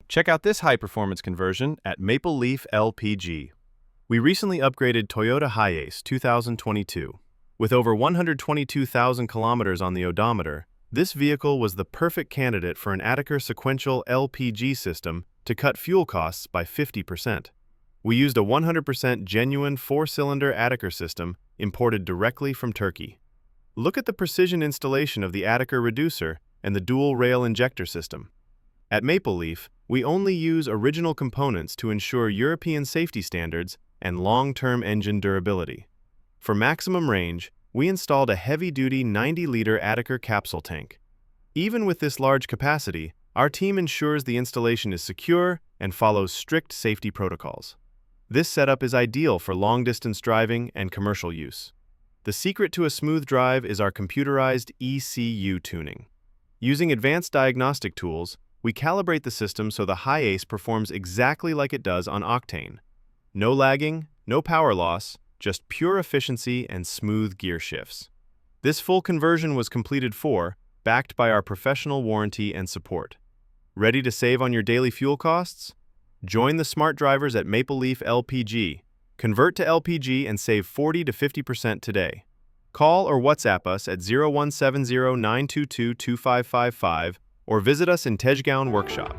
Check out this high-performance conversion at Maple Leaf LPG. We recently upgraded Toyota Hiace 2022. With over 122,000 kilometers on the odometer, this vehicle was the perfect candidate for an Atiker Sequential LPG system to cut fuel costs by 50%. We used a 100% genuine 4-cylinder Atiker system imported directly from Turkey. Look at the precision installation of the Atiker reducer and the dual-rail injector system. At Maple Leaf, we only use original components to ensure European safety standards and long-term engine durability. For maximum range, we installed a heavy-duty 90-liter Atiker capsule tank. Even with this large capacity, our team ensures the installation is secure and follows strict safety protocols. This setup is ideal for long-distance driving and commercial use. The secret to a smooth drive is our computerized ECU tuning. Using advanced diagnostic tools, we calibrate the system so the Hiace performs exactly like it does on octane. No lagging, no power loss, just pure efficiency and smooth gear shifts. This full conversion was completed backed by our professional warranty and support. Ready to save on your daily fuel costs? Join the smart drivers at Maple Leaf LPG. Convert to LPG and save 40 to 50% today. Call or WhatsApp us at 0170-922-2555 or visit us in Tejgaon workshop.